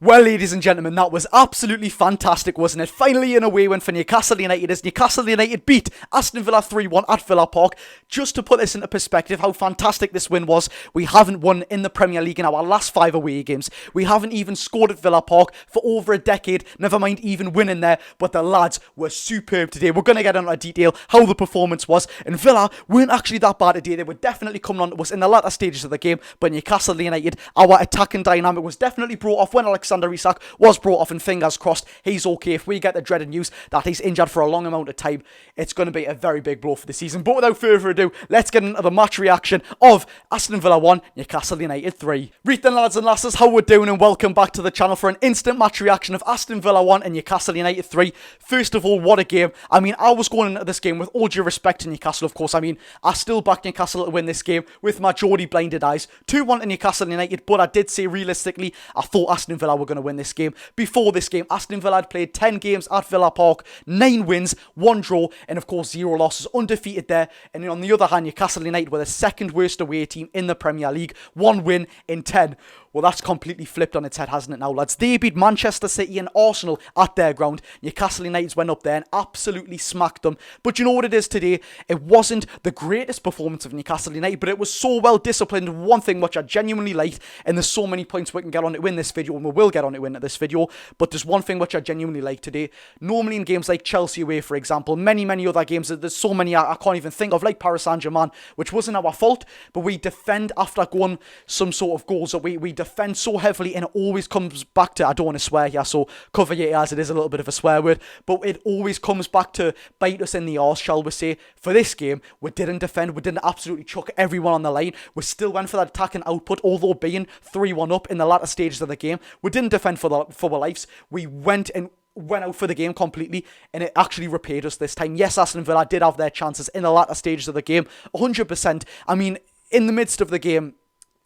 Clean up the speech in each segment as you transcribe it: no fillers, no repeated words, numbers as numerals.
Well, ladies and gentlemen, that was absolutely fantastic, wasn't it? Finally, an away win for Newcastle United as Newcastle United beat Aston Villa 3-1 at Villa Park. Just to put this into perspective, how fantastic this win was, we haven't won in the Premier League in our last 5 away games. We haven't even scored at Villa Park for over a decade, never mind even winning there, but the lads were superb today. We're going to get into detail how the performance was, and Villa weren't actually that bad today. They were definitely coming on to us in the latter stages of the game, but Newcastle United, our attacking dynamic was definitely brought off when Alexander Isak was brought off, and fingers crossed he's okay. If we get the dreaded news that he's injured for a long amount of time, it's going to be a very big blow for the season. But without further ado, let's get into the match reaction of Aston Villa 1, Newcastle United 3. Right then, lads and lasses, how we're doing, and welcome back to the channel for an instant match reaction of Aston Villa 1 and Newcastle United 3. First of all, what a game. I mean, I was going into this game with all due respect to Newcastle, of course. I mean, I still backed Newcastle to win this game with my Geordie blinded eyes. 2-1 to Newcastle United, but I did say realistically, I thought Aston Villa were going to win this game. Before this game, Aston Villa had played 10 games at Villa Park, 9 wins, 1 draw, and of course 0 losses, undefeated there. And on the other hand, Newcastle United were the second worst away team in the Premier League, 1 win in 10. Well, that's completely flipped on its head, hasn't it now, lads? They beat Manchester City and Arsenal at their ground. Newcastle United went up there and absolutely smacked them. But you know what it is today? It wasn't the greatest performance of Newcastle United, but it was so well disciplined. One thing which I genuinely liked, and there's so many points we can get on to in this video, and we will get on to in this video, but there's one thing which I genuinely like today. Normally in games like Chelsea away, for example, many other games, there's so many I can't even think of, like Paris Saint-Germain, which wasn't our fault, but we defend after going some sort of goals that we defend so heavily, and it always comes back to, I don't want to swear here, so cover your ears, it is a little bit of a swear word, but it always comes back to bite us in the arse, shall we say. For this game, we didn't defend, we didn't absolutely chuck everyone on the line, we still went for that attacking output, although being 3-1 up in the latter stages of the game. We didn't defend for our lives, we went out for the game completely, and it actually repaid us this time. Yes, Aston Villa did have their chances in the latter stages of the game, 100%. I mean, in the midst of the game,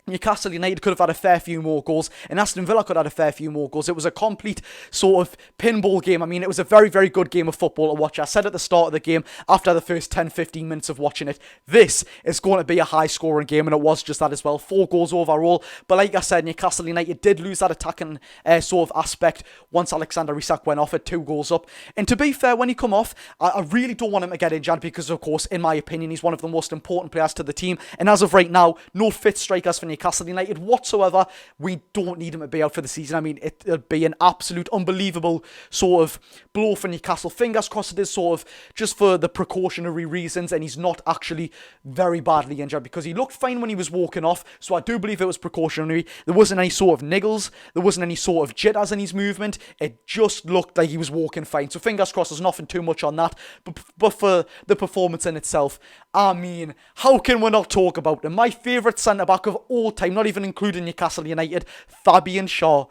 Newcastle United could have had a fair few more goals, and Aston Villa could have had a fair few more goals. It was a complete sort of pinball game. I mean, it was a very, very good game of football to watch. I said at the start of the game, after the first 10-15 minutes of watching it, this is going to be a high-scoring game, and it was just that as well. 4 goals overall, but like I said, Newcastle United did lose that attacking sort of aspect once Alexander Isak went off at 2 goals up. And to be fair, when he come off, I really don't want him to get injured because, of course, in my opinion, he's one of the most important players to the team, and as of right now, no fit strikers for Newcastle United whatsoever. We don't need him to be out for the season. I mean, it'll be an absolute unbelievable sort of blow for Newcastle. Fingers crossed it is sort of just for the precautionary reasons, and he's not actually very badly injured, because he looked fine when he was walking off, so I do believe it was precautionary. There wasn't any sort of niggles, there wasn't any sort of jitters in his movement. It just looked like he was walking fine, so fingers crossed there's nothing too much on that. But for the performance in itself, I mean, how can we not talk about him? My favourite centre-back of all time, not even including Newcastle United, Fabian Schär.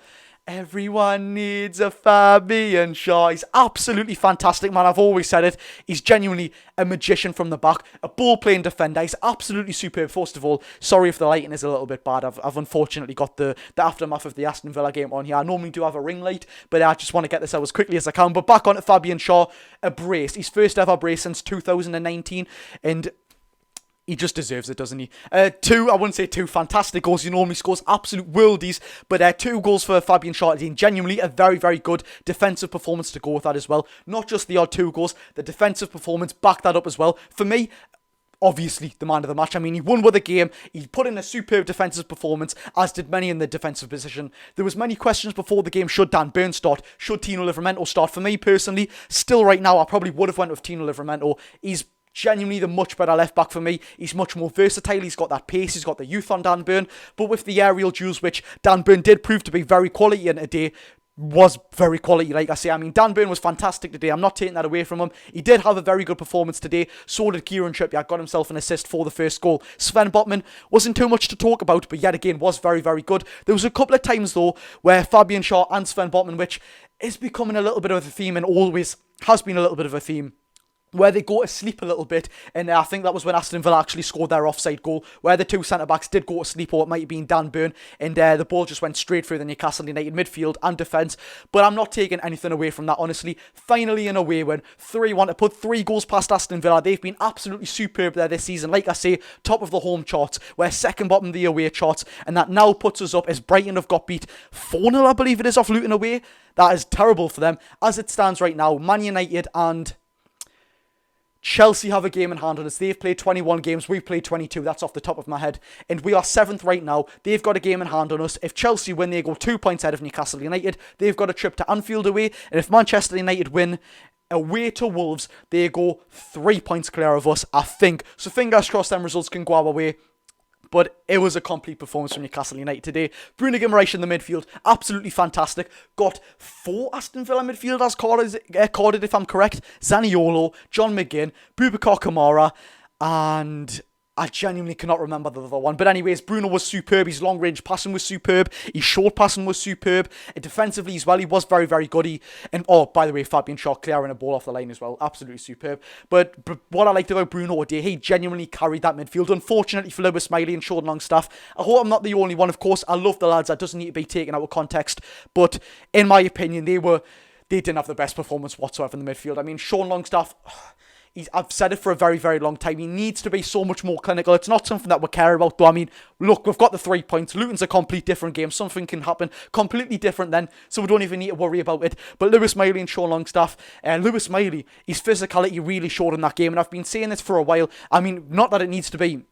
Everyone needs a Fabian Schär. He's absolutely fantastic, man. I've always said it. He's genuinely a magician from the back, a ball-playing defender. He's absolutely superb. First of all, sorry if the lighting is a little bit bad. I've unfortunately got the aftermath of the Aston Villa game on here. I normally do have a ring light, but I just want to get this out as quickly as I can. But back on to Fabian Schär, a brace. His first ever brace since 2019, and he just deserves it, doesn't he? I wouldn't say 2 fantastic goals. He normally scores absolute worldies, but 2 goals for Fabian Schär. Genuinely a very, very good defensive performance to go with that as well. Not just the odd 2 goals, the defensive performance backed that up as well. For me, obviously the man of the match. I mean, he won with the game. He put in a superb defensive performance, as did many in the defensive position. There was many questions before the game. Should Dan Burn start? Should Tino Livramento start? For me personally, still right now, I probably would have went with Tino Livramento. He's genuinely the much better left back for me. He's much more versatile. He's got that pace. He's got the youth on Dan Burn. But with the aerial duels, which Dan Burn did prove to be very quality in today, was very quality, like I say. I mean, Dan Burn was fantastic today. I'm not taking that away from him. He did have a very good performance today. So did Kieran Trippier. Got himself an assist for the first goal. Sven Botman wasn't too much to talk about, but yet again was very, very good. There was a couple of times, though, where Fabian Schär and Sven Botman, which is becoming a little bit of a theme and always has been a little bit of a theme, where they go to sleep a little bit, and I think that was when Aston Villa actually scored their offside goal, where the two centre-backs did go to sleep, or it might have been Dan Burn, and the ball just went straight through the Newcastle United midfield and defence. But I'm not taking anything away from that, honestly. Finally an away win, 3-1, to put 3 goals past Aston Villa. They've been absolutely superb there this season. Like I say, top of the home charts, we're second bottom of the away charts, and that now puts us up as Brighton have got beat 4-0, I believe it is, off Luton away. That is terrible for them. As it stands right now, Man United and Chelsea have a game in hand on us. They've played 21 games. We've played 22. That's off the top of my head. And we are 7th right now. They've got a game in hand on us. If Chelsea win, they go 2 points ahead of Newcastle United. They've got a trip to Anfield away. And if Manchester United win away to Wolves, they go 3 points clear of us, I think. So fingers crossed them results can go our way. But it was a complete performance from Newcastle United today. Bruno Guimaraes in the midfield, absolutely fantastic. Got 4 Aston Villa midfielders carded, if I'm correct. Zaniolo, John McGinn, Boubacar Kamara, and I genuinely cannot remember the other one. But anyways, Bruno was superb. His long-range passing was superb. His short passing was superb. And defensively as well, he was very, very good. By the way, Fabian Shaw clearing a ball off the line as well. Absolutely superb. But what I liked about Bruno today, he genuinely carried that midfield. Unfortunately for Lewis Miley and Sean Longstaff, I hope I'm not the only one. Of course, I love the lads. That doesn't need to be taken out of context. But in my opinion, they didn't have the best performance whatsoever in the midfield. I mean, Sean Longstaff, I've said it for a very, very long time. He needs to be so much more clinical. It's not something that we care about, though. I mean, look, we've got the 3 points. Luton's a complete different game. Something can happen completely different then, so we don't even need to worry about it. But Lewis Miley and Sean Longstaff, Lewis Miley, his physicality really showed in that game, and I've been saying this for a while. I mean, not that it needs to be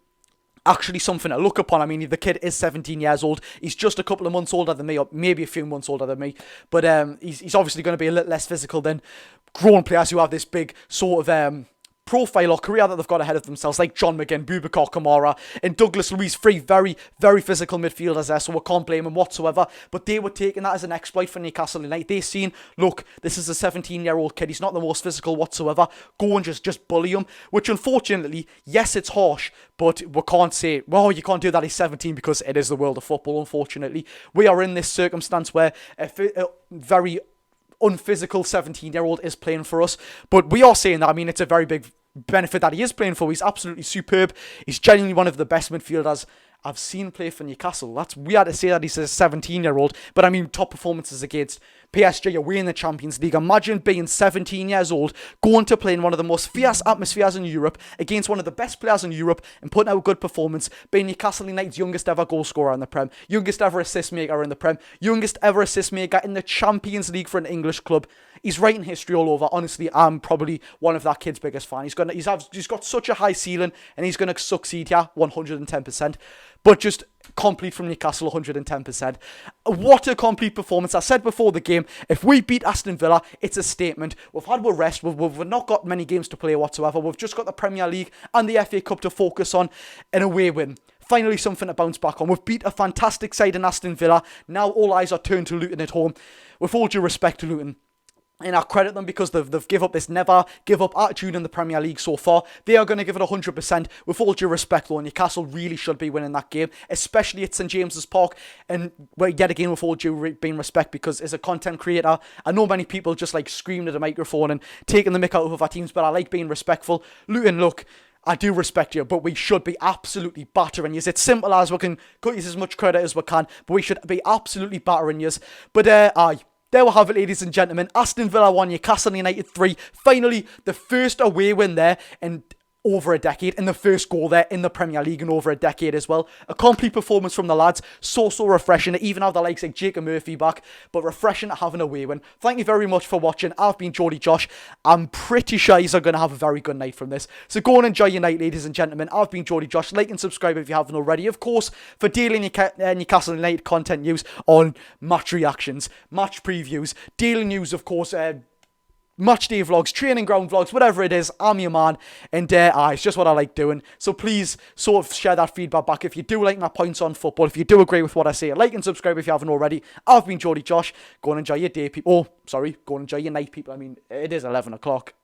actually something to look upon. I mean, the kid is 17 years old. He's just a couple of months older than me, or maybe a few months older than me. But he's obviously going to be a little less physical than grown players who have this big sort of profile or career that they've got ahead of themselves, like John McGinn, Boubacar Kamara, and Douglas Luiz. 3 very, very physical midfielders there, so we can't blame them whatsoever. But they were taking that as an exploit for Newcastle United. They seen, look, this is a 17-year-old kid. He's not the most physical whatsoever. Go and just bully him. Which, unfortunately, yes, it's harsh, but we can't say, well, you can't do that. He's 17, because it is the world of football, unfortunately. We are in this circumstance where a very unphysical 17-year-old is playing for us. But we are saying that, I mean, it's a very big benefit that he is playing for. He's absolutely superb. He's genuinely one of the best midfielders I've seen play for Newcastle. That's weird to say that he's a 17-year-old, but I mean, top performances against PSG away in the Champions League. Imagine being 17 years old, going to play in one of the most fierce atmospheres in Europe, against one of the best players in Europe, and putting out a good performance, being Newcastle United's youngest ever goal scorer in the Prem, youngest ever assist maker in the Prem, youngest ever assist maker in the Champions League for an English club. He's writing history all over. Honestly, I'm probably one of that kid's biggest fans. He's got such a high ceiling, and he's going to succeed here 110%. But just complete from Newcastle, 110%. What a complete performance. I said before the game, if we beat Aston Villa, it's a statement. We've had a rest. We've not got many games to play whatsoever. We've just got the Premier League and the FA Cup to focus on. An away win. Finally something to bounce back on. We've beat a fantastic side in Aston Villa. Now all eyes are turned to Luton at home. With all due respect to Luton, and I credit them because they've give up this never give up attitude in the Premier League so far. They are going to give it 100%. With all due respect, though, Newcastle really should be winning that game, especially at St James's Park. And yet again, with all due respect, because as a content creator, I know many people just like screaming at a microphone and taking the mick out of our teams, but I like being respectful. Luton, look, I do respect you, but we should be absolutely battering you. It's simple as we can cut you as much credit as we can, but we should be absolutely battering you. But aye. There we have it, ladies and gentlemen. Aston Villa 1, Newcastle United 3. Finally, the first away win there in over a decade, and the first goal there in the Premier League in over a decade as well. A complete performance from the lads. So refreshing to even have the likes like Jacob Murphy back, but refreshing to have an away win. Thank you very much for watching. I've been Geordie Josh. I'm pretty sure you're going to have a very good night from this. So go and enjoy your night, ladies and gentlemen. I've been Geordie Josh. Like and subscribe if you haven't already. Of course, for daily Newcastle United content news on match reactions, match previews, daily news, of course, match day vlogs, training ground vlogs, whatever it is, I'm your man, and it's just what I like doing. So please sort of share that feedback back if you do like my points on football, if you do agree with what I say. Like and subscribe if you haven't already. I've been Geordie Josh. Go and enjoy your day, people. Oh, sorry, go and enjoy your night, people. I mean, it is 11 o'clock.